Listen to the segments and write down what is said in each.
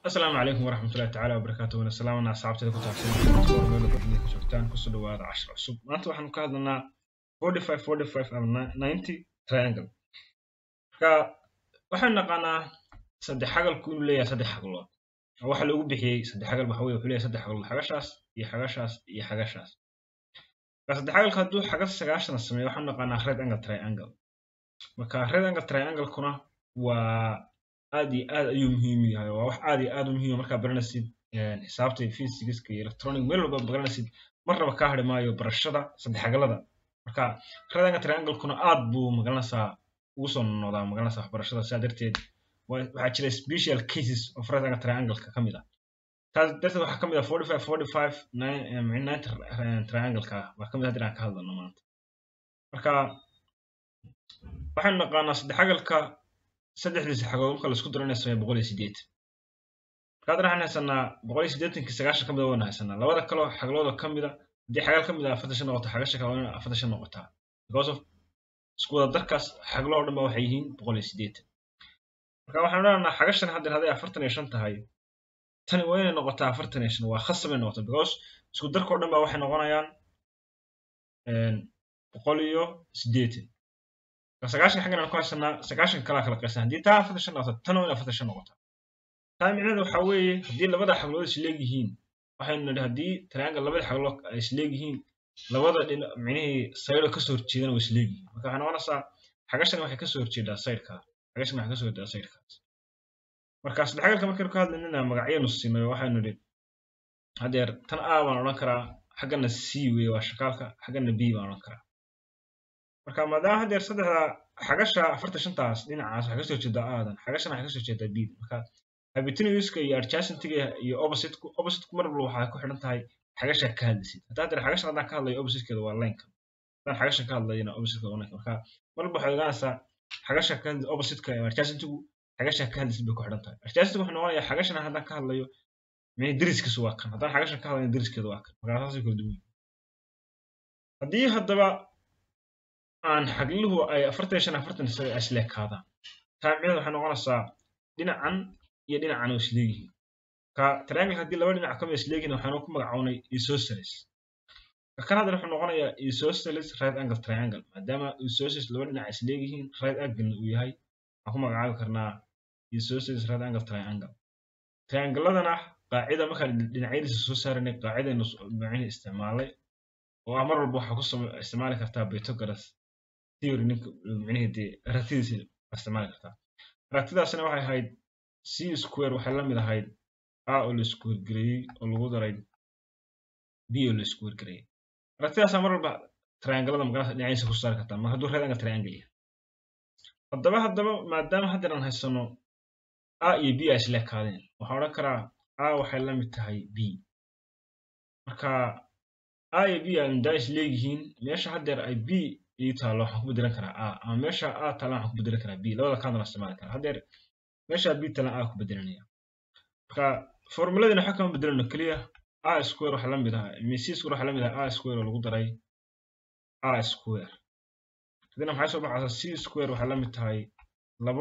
السلام عليكم ورحمة الله تعالى وبركاته والسلام على أصحابتي كنت عارفين فورمولا بدني كشوفتان كسر وهذا 10 عصب ما أنتوا إحنا كهذنا 45 أو 90 triangle كا وحنا نقنا صدق حاجة الكون ليه صدق حاجة الله واحد اللي يقول بحي صدق حاجة البحوي وحليه صدق حاجة الله حاجة شاس هي حاجة شاس فصدق حاجة الخدو حاجة السجاش نسميه وحنا نقنا red angle triangle مكا red angle triangle كنا و aad ayuu muhiim u yahay waa wax aad u muhiim marka baranaysid xisaabta physics iyo electronic meel walba baranaysid marnaba ka hadhi maayo barashada saddexagalada marka radanga triangle kuna aad buu magalanaysaa ugu soo noqdaa magalanaysaa waxbarashada sidaa darteed waxaa jira special cases of radanga triangle ka mid ah taas darteed waxaa ka mid ah 90 triangle ka waa ka mid ah hadda aan ka hadlano maanta marka waxaan naqaanaa saddexagalka saddexdiisa xagood marka la isku daro inay sameeyaan 108 marka hadda waxaan haysanaa 189 ka mid ah waan haysanaa labada kale xaglooda ka mid ah hadii xagal ka mid ah 45 noqoto xagasha kale waa 45 noqotaa because of isku wada darkaas xagloo dhan waxay yihiin 108 marka waxaan leenahay xagashan hadda haday 45 tahay tani waa inay noqotaa 45 waa khasab inay noqoto because isku darkoo dhan waxay noqonayaan 108 سكاشن حقنا كويسنا سكاشن كلا كلا قيسنا دي تا فتش نقطة تنو إلى فتش نقطة تايم عندنا وحوي دي اللي بدأ حقلود إسلاقيهين وحين إن هدي تريانجل اللي بدأ حقلود إسلاقيهين اللي بدأ معنيه سير كسر تشيدنا وإسلاقي فكان وانا صار حاجة ما كسر تشيدا سير كا حاجة ما كسر تشيدا سير كا مركز الحاجة كمان كانوا كهذا إننا مقعين الصين وحين نريد هدير تنا وانا نكرا حقنا السي وشكالك حقنا بي وانا نكرا marka maadaama hadeer saddexda xagasha 45taas dhinacaas waxa ka soo jeeda aadan xagashana waxa ka soo jeeda bid marka hypotenuse-ka iyo adjacent-ga iyo opposite-ku marba waxa ku xidhan tahay xagasha ka hadlaysid hadaa hadeer xagasha hadaan ka hadlayo opposite-keeda waa line-ka hadaan xagasha ka hadlayna opposite-ka waa line marka marba waxay ogaanaysaa xagasha ka hadlaysid opposite-ka iyo adjacent-gu xagasha ka hadlaysid bay ku xidhan tahay adjacent-gu wuxuu noqonayaa xagashana hadaan ka hadlayo meel deriskiisu waa kan hadaan xagasha ka hadlayo deriskeedu waa kan marka taas ay kala duwan haddii haddaba aan xagluhu ay 45 isleekaadaan taamicadu waxay noqonaysaa dhinacan iyo dhinacan oo isleeyihiin ka triangle hadii laba dhinac ka mid isleeyihiin waxaan ku magacawnay isosceles kan hadda wuxuu noqonayaa isosceles right angle triangle maadaama isosceles laba dhinac isleeyihiin right angle uu yahay waxaan ku magacaabi karnaa isosceles right angle triangle triangle-ladana qaacida marka dhinacyadiisa soo saaranay qaacidaynu macnaheedu isticmaalay oo mar walba waxa ku isticmaali kartaa Pythagoras theory ninka macnaheedu ratidiisa isticmaali kartaa ratidaasna waxay ahayd c square waxay la mid ahayd a oo la square gareeyay oo lagu daray b oo la square gareeyay ratidaas mar walba triangle-da magaca dhinaciisa ku saari kartaa ma hadduu rectangle triangle yahay haddaba maadaama hadda aan haysano a iyo b ay isla kaadeen waxaan oran karaa a waxay la mid tahay b marka a iyo b ay indaas leeyihiin meesha haddeer ay b iyo taalo waxaan ku bedelan karaa a ama meesha a taalo waxaan ku bedelan karaa b labada kaadana isticmaali karaa haddeer meesha b taalo a ku bedelanaya marka formuladana waxa kama bedelano kaliya a square waxa la mid ah c square waxa la mid ah a square oo lagu daray a square hadana maxay soo baxaysaa c square waxa la mid tahay 2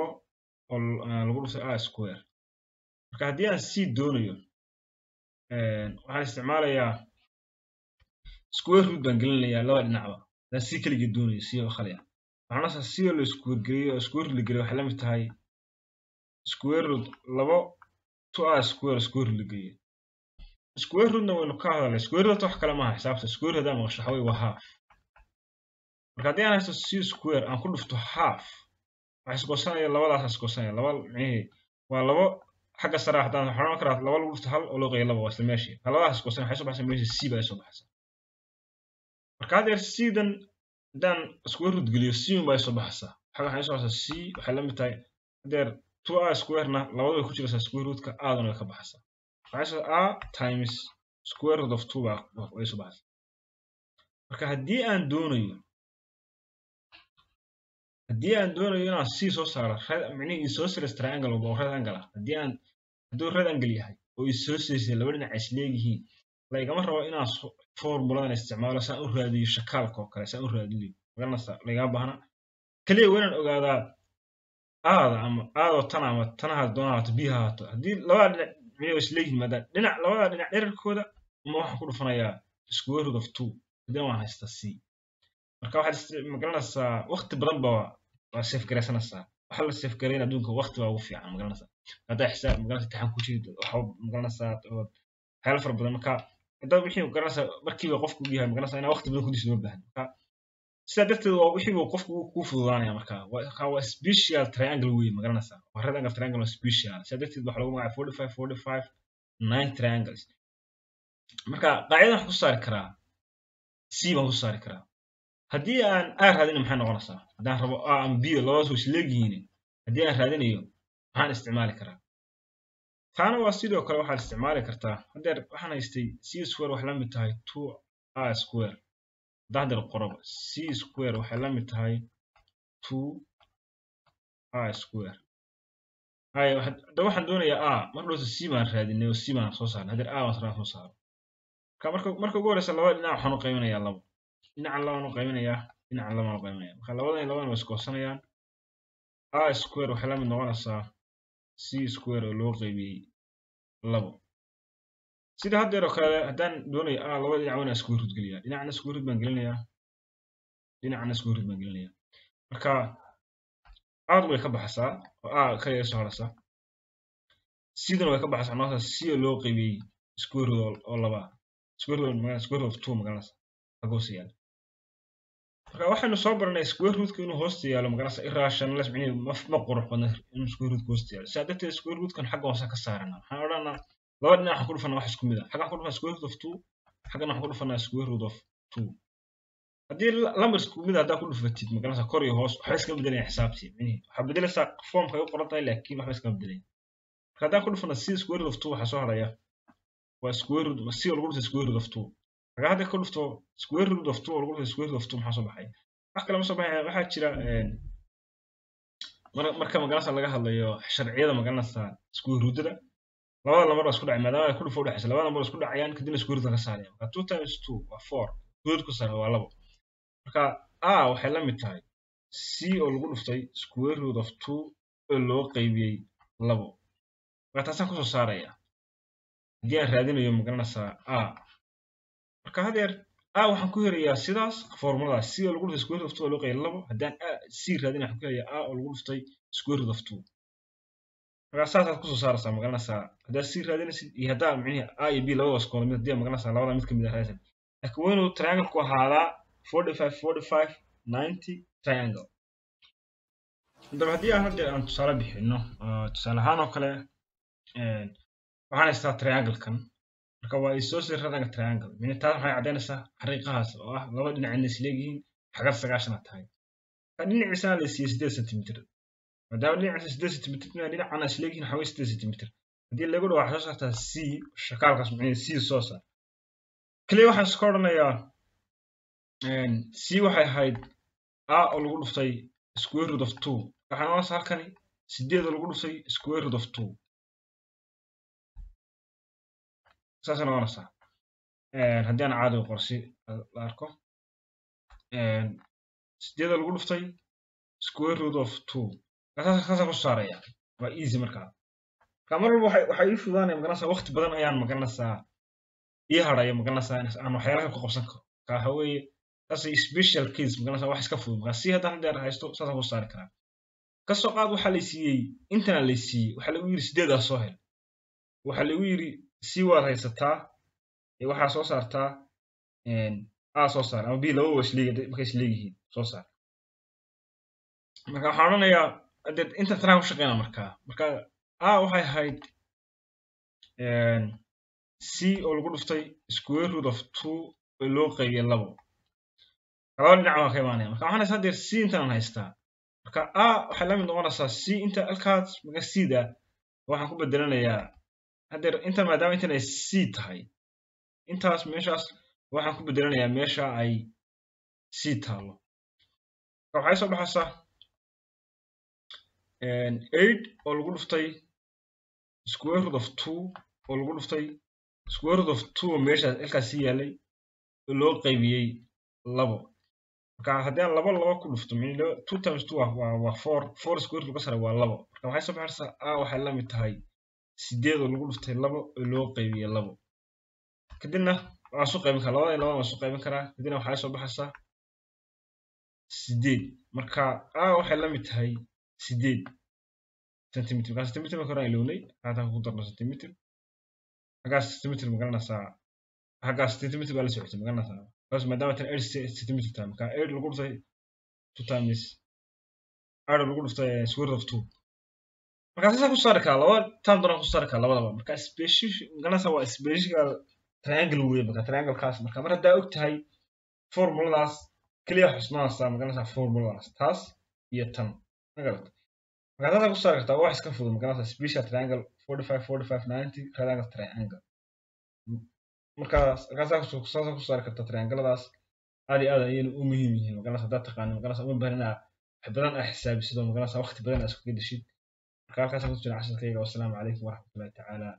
oo lagu dhufay a square marka haddii aan c doonayo waxaan isticmaalayaa square root baan gelinayaa laba dhinacba da si kaliya doonayo si oo khaliya waxaan si oo la square gareeyo square la gareeyo waxa la mid tahay square root 2 2a square la gareeyo square root-na waynu ka hadalnay square root wax kale ma aha xisaabta square hadaa ma waxa way waa half marka haddii aan haysto c square aan ku dhufto half waxay isku goosanayaan labadaas isku goosanayaan laba micnaheedu waa labo xagga sare hadaan waxaan oran karaa laba lagu dhufto hal oo loo qeeyo laba waa isla meeshii labadaas isku goosanayaan waxay soo baxaysaa meesha c baa soo baxaysaa marka haddeer c-dan hadaan square root geliyo c baa soo baxaysaa xagga waxay soo baxaysaa c waxay la mid tahay haddeer 2a square-na labadaba ku jiraysaa square root-ka aadana way ka baxaysaa waxay soo a times square root of 2 baa way soo baxaysaa marka haddii aan doonayo inaan c soo saaro macnaheedu isosceles triangle oo right angle ah hadduu right angle yahay oo isosceles laba dhinac isleeyihiin laygama rabo inaan formuladan isticmaalo saan u raadiyo shakaalka oo kale saan u raadiyo laga baahna kaliya waan ogaadaa aada ama aado tan ama tanaha doonaato biyaha haato haddii laba miyay isleeyihiin maadaam dhinac labada dhinac dhererkooda ma waxaan ku dhufanayaa square root of 2 hadana waan haystaa c marka waxaad magaranaysaa waqti badan waa safe garaysanaysaa waxa la safe gareyn adduunka waqti waa ugu fiican magaranaysaa hadda xisaab magaranaysaa taxan ku jiido waxa magaranaysaa hal far badan marka hadda wixii magaranaysaa markiiba qofku u yahay magaranaysaa in waqti badan ku disoo baahan marka sida darteed waa wixii uu qofku ku fududaanaya marka waa special triangle weey magaranaysaa waa rectangle triangle waa special sida darteed waxa lagu magacaabaa 45 9 triangles marka qaacidada wax ku saari karaa c baan ku saari karaa haddii aan a raadin maxay noqonaysaa haddaan rabo a ama b labadaas way isleeyihiin haddii aan raadinayo maxaan isticmaali karaa taana waa sidoo kale waxaad isticmaali kartaa hadeer waxaan haystay c square waxay la mid tahay 2a square hadda qoroba c square waxay la mid tahay 2a square ay waxaan doonayaa a marka dhowto c baan raadinay oo c baan soo saarnay hadeer a waan soo saaro marka ugu horeysa labada dhinac waxaan u qaybinayaa labo dhinaca labaan u qaybinayaa dhinaca labaan u qaybinayaa marka labadana way iskoosanayaan a square waxay la mid noqonaysaa c square oo loo qaybiyey labo sida haddeer oo kale haddaan doonayo a labada dhinac waan isku root geliyaa dhinacna isku root baan gelinayaa dhinacna isku root baan gelinayaa marka aad way ka baxaysaa oo a kaliya soo haraysa sidana way ka baxaysaa noqonaysaa c oo loo qaybiyey square root oo laba square root of 2 magaranaysaa agoos yaal marka waxaanu soo baranay square root inuu hoosta yaalo magaranaysaa irrational macnaheedu ma qurux badna inuu square root hoosta yaalo sida darteed square root kan xagga hoose ka saarana waxaan odhanaa laba dhinac waxaan ku dhufanaa wax isku mid ah xaggan ku dhufanaa square root of 2 xaggan waxaan ku dhufanaa square root of 2 haddii lambar isku mid ah haddaa ku dhufatid magaranaysaa kor iyo hoos waxba iska bedelaya xisaabtii macnaheedu waxaa bedelaysaa formka ay u qoran tahay laakiin waxba iska bedelaya marka haddaan ku dhufana c square root of 2 waxaa soo haraya waa square root c oo lagu dhuftay square root of 2 marka hadda ku dhufto square root of 2 oo lagu dhuftay square root of 2 maxaa soo baxay wax kale ma soo baxay waxaa jira marka magaranaysaa laga hadlayo sharciyada magaranaysaa square rootada labada lambar isku dhacay maadaama ay ku dhufo dhaxaysa labada lambar isku dhacayaan kadibna square root ka saaraya marka 2 times 2 waa 4 square root ku saar waa 2 marka a waxay la mid tahay c oo lagu dhuftay square root of 2 oo loo qaybiyey 2 marka taasaan ku soo saaraya haddii aan raadinayo magaranaysaa a marka hadeer a waxaan ku helayaa sidaas formuladaas c oo lagu dhuftay square root of 2 oo loo qaybiyey 2 haddaan c raadinayo waxaan ku helayaa a oo lagu dhuftay square root of 2 marka saasaad ku soo saaraysaa magaranaysaa haddaad c raadinaysid iyo haddaa macnihi a iyo b labada iskooda mid haddii magaranaysaa labada mid ka mid ah raadinaysid laakiin waa inuu triangle ku ahaadaa 45 90 triangle haddaba haddii aan hadda aan tusaale bixino tusaale ahaan oo kale waxaan haystaa triangle kan marka waa isosceles rectangle triangle macnaheedu taas waxay caddaynaysaa xariiqahaas oo ah laba dhinac inay isleeyihiin xagar 9 tahay dhinaciisana la siiyey 8 centimeter maadaama dhinaciisa 8 centimeter dhinacana isleeyihiin xaway 8 centimeter haddii lagu dhawaaqo soo saartaa c shakaalkaas macnaheedu c soo saar kaliya waxaan iska odhanayaa c waxay ahayd a oo lagu dhuftay square root of 2 waxaan noqonaysaa halkani 8 oo lagu dhuftay square root of 2 saasay noqonaysaa haddii aan caadi qorsi la arko 8 oo lagu dhuftay square root of 2 saasaan ku saaraya waa easy markaa mar walba waxay ii fududaanaya magaranaysaa waqti badan ayaan magaranaysaa ii hadhaya magaranaysaa aan waxyaalaha ku qabsan karo marka waxa weeye taasay special case magaranaysaa wax iska fudud marka si haddaan hadeer haysto saasaan ku saari karaa kasoo qaad waxaa la siiyey intana la siiyey waxaa lagu yiri 8 soo hel waxaa lagu yiri c waad haysataa waxaa soo saartaa a soo saar ama b laba waa isleeyihiin soo saar marka waxaan odhanayaa inta tanaa ku shaqeynaa marka a waxay ahayd c oo lagu dhuftay square root of 2 oo loo qaybiyey 2 labada dhinac waa ka imaanaya marka waxaan haystaa hadeer c intaan haystaa marka a waxay la mid noqonaysaa c inta halkaas marka cda waxaan ku bedelanayaa hadeer inta maadaama intan ay c tahay intaas meeshaas waxaan ku bedelanayaa meesha ay c taalo marka waxay soo baxaysaa 8 oo lagu dhuftay square root of 2 oo lagu dhuftay square root of 2 meeshaas halkaas c yaalay oo loo qaybiyey 2 marka haddii aan laba ku dhufto 2 times 2 waa 4 square root ka sare waa 2 marka waxay soo baxaysaa a waxay la mid tahay 8 oo lagu dhuftay 2 oo loo qaybiyay 2 kadibna waan soo qaybin karaa 2 iyo 2 waan soo qaybin karaa kadibna waxay soo baxaysaa 8 marka waxay la mid tahay 8 centimeter marka centimeter marka hore ilownay hadaan ku darno centimeter hagaas centimeter ma garanaysaa hagaas centimeter baa la socotay ma garanaysaa bas maadaama tan 8 centimeter tahay marka 8 lagu dhuftay 2 times 8 lagu dhuftay square root of 2 marka saas ku saari karaa laba tan doona ku saari karaa labadaba marka specific ganacsiga waa special triangle weey marka triangle kaas marka mar hadaa og tahay formuladaas kaliya xusnaanaysa ganacsiga formuladaas taas iyo tan magarad marka saas ku saari kartaa wax iska fudud ganacsiga special triangle 45 45 90 triangle triangle marka saas ku saari kartaa triangle-daas aad ayay u muhiim yihiin ganacsiga dad taqaan ganacsiga uma baahna wax badan ay xisaabiso ganacsiga waqti badan ay isku gedishid marka halkaas ku jira casharkayga. Wassalaamu calaykum waraxmatullaahi tacaala.